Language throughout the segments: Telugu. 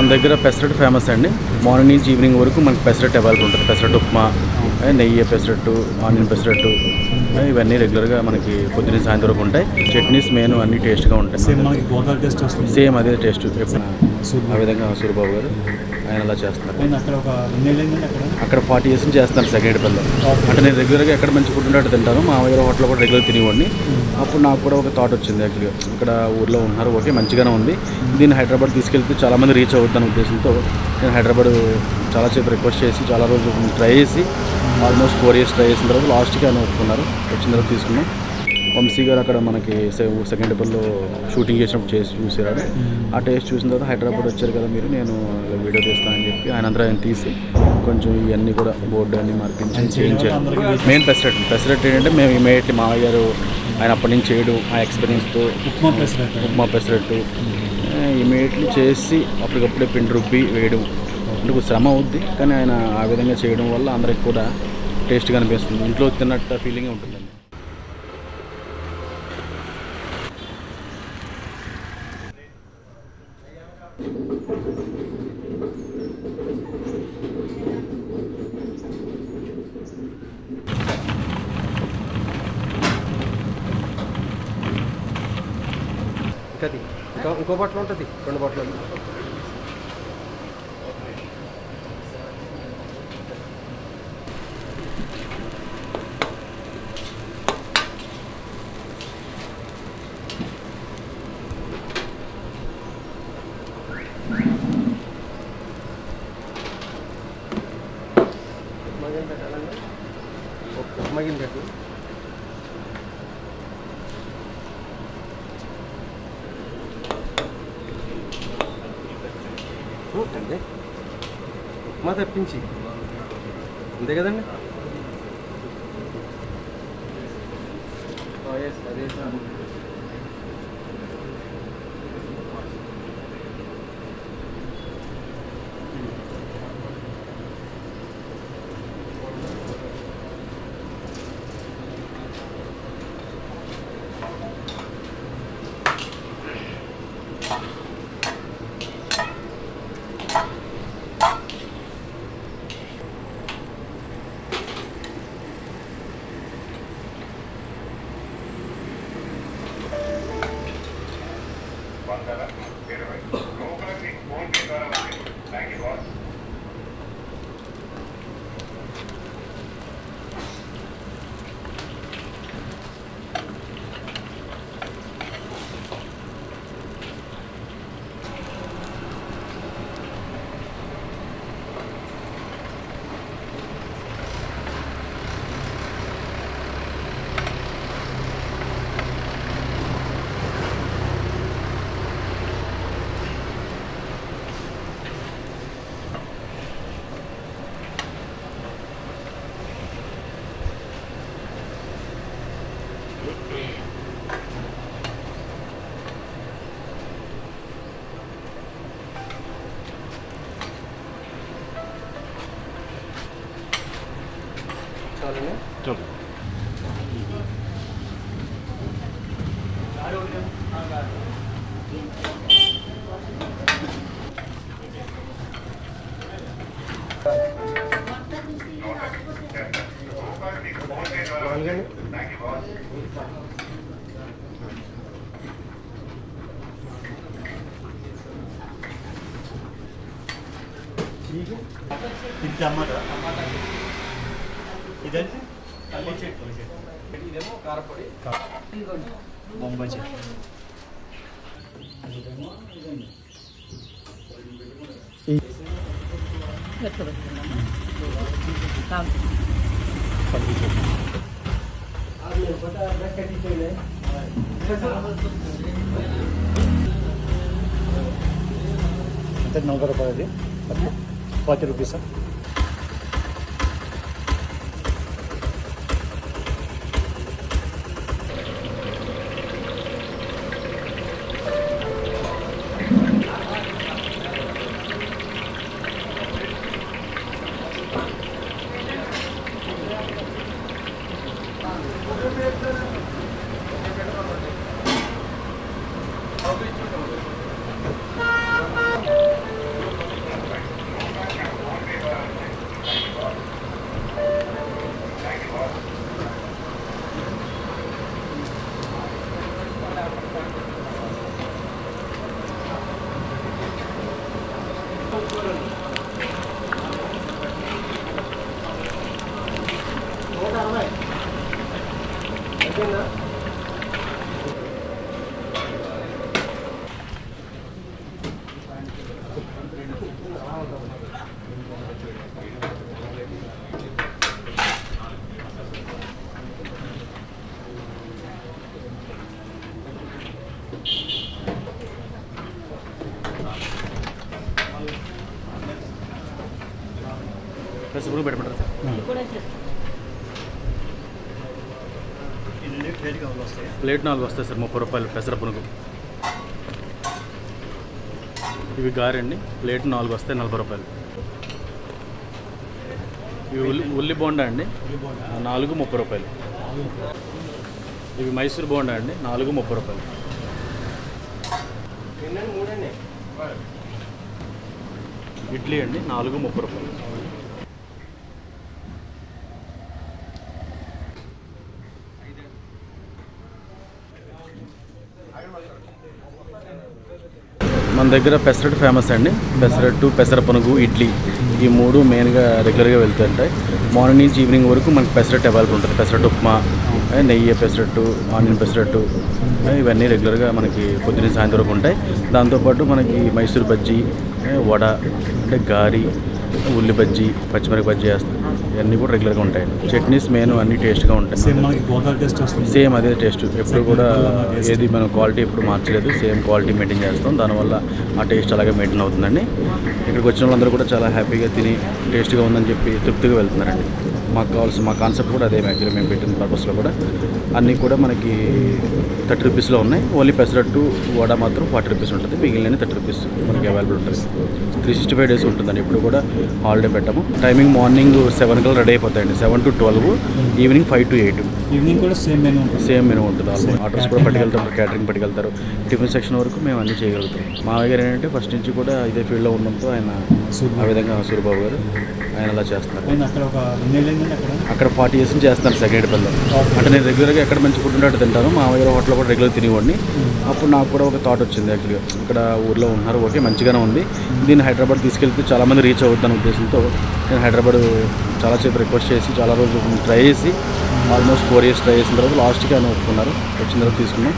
మన దగ్గర పెసరట్టు ఫేమస్ అండి. మార్నింగ్ నుంచి ఈవినింగ్ వరకు మనకి పెసరట్టు అవైలబుల్ ఉంటుంది. పెసరట్టు ఉప్మా, నెయ్యి పెసరట్టు, ఆనియన్ పెసరట్టు, ఇవన్నీ రెగ్యులర్గా మనకి పొద్దున్న సాయంత్రం వరకు ఉంటాయి. చట్నీస్ మెయిన్ అన్ని టేస్ట్గా ఉంటాయి. సేమ్ అదే టేస్ట్ ఎప్పుడు ఆ విధంగా సూరిబాబు గారు ఆయన అలా చేస్తున్నారు. అక్కడ 40 years నుంచి చేస్తాను సెకండ్పల్లిలో. అంటే నేను రెగ్యులర్గా ఎక్కడ మంచి ఫుడ్ ఉంటే తింటాను. మా దగ్గర హోటల్లో కూడా రెగ్యులర్ తినేవాడిని. అప్పుడు నాకు కూడా ఒక థాట్ వచ్చింది, యాక్చువల్గా ఇక్కడ ఊర్లో ఉన్నారు, ఓకే మంచిగానే ఉంది, దీన్ని హైదరాబాద్ తీసుకెళ్తే చాలామంది రీచ్ అవుతాను ఉద్దేశంతో నేను హైదరాబాద్ చాలాసేపు రిక్వెస్ట్ చేసి చాలా రోజులు ట్రై చేసి ఆల్మోస్ట్ 4 years ట్రై చేసిన తర్వాత లాస్ట్కి ఆయన ఒప్పుకున్నారు. వచ్చిన తర్వాత తీసుకున్నాం. వంశీ గారు అక్కడ మనకి సెకండ్పల్లిలో షూటింగ్ చేసినప్పుడు చూసారు. ఆ టేస్ట్ చూసిన తర్వాత హైదరాబాద్ వచ్చారు కదా మీరు, నేను వీడియో తీస్తానని చెప్పి ఆయన అంతా ఆయన తీసి కొంచెం ఇవన్నీ కూడా బోర్డు అన్ని మార్పించి చేయించారు. మెయిన్ పెసరట్టు ఏంటంటే మేము ఇమీడియట్లీ మామయ్య గారు ఆయన అప్పటి నుంచి చేయడం, ఆ ఎక్స్పీరియన్స్తో ఉప్మా పెసరట్టు ఇమీడియట్లీ చేసి అప్పటికప్పుడే పిండి రుబ్బి వేయడం అంటే శ్రమ అవుద్ది, కానీ ఆయన ఆ విధంగా చేయడం వల్ల అందరికి కూడా టేస్ట్గా అనిపిస్తుంది. ఇంట్లో తిన్నట్టు ఫీలింగ్ ఉంటుందండి. ఇంకో బట్టలు ఉంటుంది, 2 బట్టలు. మగిన పెట్టాలండి, మగిన పెట్టి అంతే ఉప్మా తెప్పించి అంతే కదండి. అదే चलो टमाटा ఇదండి పల్లి చట్నీ, ఇదేమో కారపొడి, బొంబాయి చట్నీ. అంటే 40 రూపాయలు, 40 రూపీస్. పెసరపప్పు పెట్టమంటారు సార్. ఎన్ని ప్లేట్ కావాలి వస్తాయి? ప్లేట్ 4 వస్తాయి సార్, 30 రూపాయలు పెసర పునుగు. ఇవి గారండి, ప్లేట్ 4 వస్తాయి, 40 రూపాయలు. ఇవి ఉల్లి బోండా అండి, 4 30 రూపాయలు. ఇవి మైసూర్ బోండా అండి, 4 30 రూపాయలు. ఇడ్లీ అండి, 4 30 రూపాయలు. మన దగ్గర పెసరట్టు ఫేమస్ అండి. పెసరట్టు, పెసర పునుగు, ఇడ్లీ, ఈ 3 మెయిన్గా రెగ్యులర్గా వెళ్తుంటాయి. మార్నింగ్ నుంచి ఈవినింగ్ వరకు మనకి పెసరట్టు అవైలబుల్ ఉంటుంది. పెసరట్టు ఉప్మా, నెయ్యి పెసరట్టు, ఆనియన్ పెసరట్టు, ఇవన్నీ రెగ్యులర్గా మనకి పొద్దున్న సాయంత్రం వరకు ఉంటాయి. దాంతోపాటు మనకి మైసూర్ బజ్జీ, వడ, అంటే గారి, ఉల్లి బజ్జీ, పచ్చిమిరపకాయ బజ్జీ వేస్తాం. ఇవన్నీ కూడా రెగ్యులర్గా ఉంటాయి. చట్నీస్ మెయిన్ అన్నీ టేస్ట్గా ఉంటాయి. సేమ్ అదే టేస్ట్, ఎప్పుడు కూడా ఏది మనం క్వాలిటీ ఎప్పుడు మార్చలేదు. సేమ్ క్వాలిటీ మెయింటైన్ చేస్తాం. దానివల్ల ఆ టేస్ట్ అలాగే మెయింటైన్ అవుతుందండి. ఇక్కడికి వచ్చిన వాళ్ళందరూ కూడా చాలా హ్యాపీగా తిని టేస్ట్గా ఉందని చెప్పి తృప్తిగా వెళ్తున్నారండి. మాకు కావాల్సిన మా కాన్సెప్ట్ కూడా అదే. యాక్చువల్లీ మేము పెట్టిన పర్పస్లో కూడా అన్నీ కూడా మనకి 30 రూపీస్లో ఉన్నాయి. ఓన్లీ పెసరట్టు, వడ మాత్రం 40 రూపీస్ ఉంటుంది. మిగిలిన 30 రూపీస్ మనకి అవైలబుల్ ఉంటుంది. 365 డేస్ ఉంటుందండి, ఇప్పుడు కూడా హాలిడే పెట్టాము. టైమింగ్ మార్నింగ్ 7 కల్లా రెడీ అయిపోతాయండి. 7 to 12, ఈవినింగ్ 5 to 8. ఈవినింగ్ కూడా సేమ్ మెనూ ఉంటుంది. ఆర్డర్స్ కూడా పట్టుకెళ్తారు, క్యాటరింగ్ పట్టుకెళ్తారు. టిఫిన్ సెక్షన్ వరకు మేము అన్నీ చేయగలుగుతాం. మా దగ్గర ఏంటంటే ఫస్ట్ నుంచి కూడా ఇదే ఫీల్డ్లో ఉండడంతో ఆయన ఆ విధంగా సూరిబాబు గారు ఆయన అలా చేస్తున్నారు. అక్కడ 40 years నుంచి చేస్తున్నారు సెకండ్. అంటే నేను రెగ్యులర్గా ఎక్కడ మంచి ఫుడ్ ఉంటే తింటాను. మా దగ్గర హోటల్లో కూడా రెగ్యులర్ తినేవాడిని. అప్పుడు నాకు కూడా ఒక థాట్ వచ్చింది. యాక్చువల్గా ఇక్కడ ఊర్లో ఉన్నారు, ఓకే మంచిగానే ఉంది, దీన్ని హైదరాబాద్ తీసుకెళ్తే చాలామంది రీచ్ అవుతుందనే ఉద్దేశంతో నేను హైదరాబాద్ చాలాసేపు రిక్వెస్ట్ చేసి చాలా రోజులు ట్రై చేసి ఆల్మోస్ట్ 4 years ట్రై చేసిన తర్వాత లాస్ట్కి ఆయన ఒప్పుకున్నారు. వచ్చిన తర్వాత తీసుకున్నాం.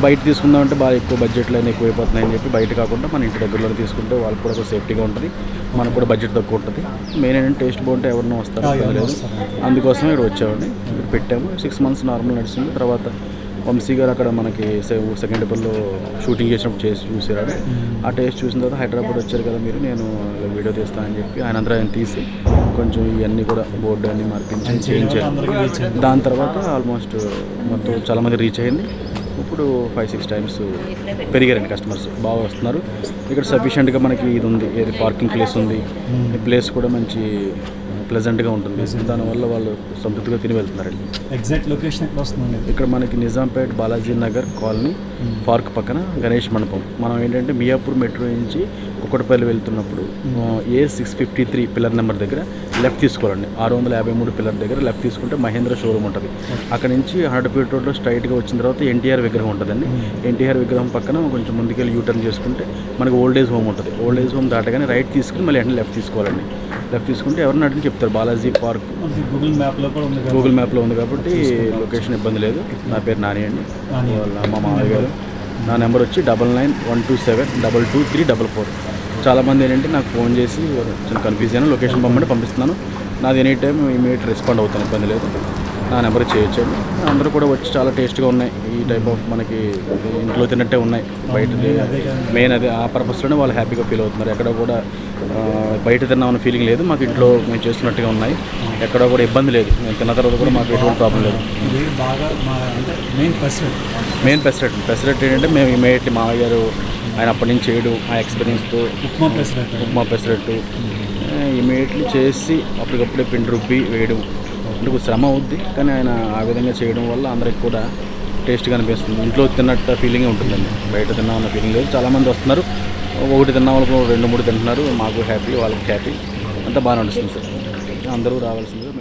బయట తీసుకుందామంటే బాగా ఎక్కువ బడ్జెట్లో అయినా ఎక్కువ అయిపోతున్నాయని చెప్పి బయట కాకుండా మన ఇంటి దగ్గరలో తీసుకుంటే వాళ్ళకి కూడా ఒక సేఫ్టీగా ఉంటుంది, మనకు కూడా బడ్జెట్ తక్కువ ఉంటుంది. మెయిన్ ఏంటంటే టేస్ట్ బాగుంటే ఎవరినో వస్తారు లేదు, అందుకోసం ఇక్కడ వచ్చామండి. ఇక్కడ పెట్టాము. 6 months నార్మల్ నడిచింది. తర్వాత వంశీ గారు అక్కడ మనకి సెకండ్ టెంపుల్లో షూటింగ్ చేసినప్పుడు చేసి చూసారు. ఆ టేస్ట్ చూసిన తర్వాత హైదరాబాద్ వచ్చారు కదా మీరు, నేను వీడియో తీస్తానని చెప్పి ఆయన తీసి కొంచెం ఇవన్నీ కూడా బోర్డు అన్నీ మార్పించి చేయించారు. దాని తర్వాత ఆల్మోస్ట్ మొత్తం చాలామంది రీచ్ అయ్యింది. ఇప్పుడు 5-6 times పెరిగారండి కస్టమర్స్, బాగా వస్తున్నారు. ఇక్కడ సఫిషియెంట్గా మనకి ఇది ఉంది, ఏది పార్కింగ్ ప్లేస్ ఉంది. ఈ ప్లేస్ కూడా మంచి ప్లెజెంట్గా ఉంటుంది. దానివల్ల వాళ్ళు సంతృప్తిగా తిని వెళ్తున్నారండి. ఎగ్జాక్ట్ లొకేషన్ ఎక్కడ వస్తుంది? ఇక్కడ మనకి నిజాంపేట్ బాలాజీ నగర్ కాలనీ పార్క్ పక్కన గణేష్ మండపం. మనం ఏంటంటే మియాపూర్ మెట్రో నుంచి కుక్కటపల్లి వెళ్తున్నప్పుడు A653 పిల్లర్ నెంబర్ దగ్గర లెఫ్ట్ తీసుకోవాలండి. 653 పిల్లర్ దగ్గర లెఫ్ట్ తీసుకుంటే మహేంద్ర షోరూమ్ ఉంటుంది. అక్కడ నుంచి 100 feet రోడ్లో స్ట్రైట్గా వచ్చిన తర్వాత ఎన్టీఆర్ విగ్రహం ఉంటుందండి. ఎన్టీఆర్ విగ్రహం పక్కన కొంచెం ముందుకెళ్ళి యూటర్న్ చేసుకుంటే మనకి ఓల్డ్ ఏజ్ హోమ్ ఉంటుంది. ఓల్డ్ ఏజ్ హోమ్ దాటగానే రైట్ తీసుకుని మళ్ళీ వెంటనే లెఫ్ట్ తీసుకోవాలండి. లెఫ్ట్ తీసుకుంటే ఎవరిని అడిగి చెప్తారు బాలాజీ పార్క్. గూగుల్ మ్యాప్లో ఉంది కాబట్టి లొకేషన్ ఇబ్బంది లేదు. నా పేరు నాని అండి, మా మామయ్య గారు. నా నెంబర్ వచ్చి 9912722344. చాలామంది ఏంటంటే నాకు ఫోన్ చేసి కొంచెం కన్ఫ్యూజ్ అయినా లొకేషన్ పంపిస్తున్నాను. నాది ఎనీ టైం ఇమీడియట్ రెస్పాండ్ అవుతాను, ఇబ్బంది లేదు. నా నెంబర్ చేయొచ్చండి. అందరూ కూడా వచ్చి చాలా టేస్ట్గా ఉన్నాయి. ఈ టైప్ ఆఫ్ మనకి ఇంట్లో తిన్నట్టే ఉన్నాయి. బయట మెయిన్ అదే ఆ పర్పస్లోనే వాళ్ళు హ్యాపీగా ఫీల్ అవుతున్నారు. ఎక్కడ కూడా బయట తిన్నామన్న ఫీలింగ్ లేదు. మాకు ఇంట్లో మేము చేస్తున్నట్టుగా ఉన్నాయి. ఎక్కడ కూడా ఇబ్బంది లేదు. మేము తిన్న తర్వాత కూడా మాకు ఎటువంటి ప్రాబ్లం లేదు. మెయిన్ పెసరట్టు ఏంటంటే మేము ఇమీడియట్లీ మామయ్య గారు ఆయన అప్పటి నుంచి చేయడం, ఆ ఎక్స్పీరియన్స్తో ఉప్మా పెసరట్టు ఇమీడియట్లీ చేసి అప్పటికప్పుడే పిండి రుబ్బి వేయడం అంటే శ్రమ అవుద్ది, కానీ ఆయన ఆ విధంగా చేయడం వల్ల అందరికి కూడా టేస్ట్గా అనిపిస్తుంది. ఇంట్లో తిన్నట్టు ఫీలింగే ఉంటుందండి. బయట తిన్నామన్న ఫీలింగ్ లేదు. చాలామంది వస్తున్నారు, ఒకటి తిన్న వాళ్ళకు 2-3 తింటున్నారు. మాకు హ్యాపీ, వాళ్ళకి హ్యాపీ, అంతా బాగా నడుస్తుంది సార్. అందరూ రావాల్సిందిగా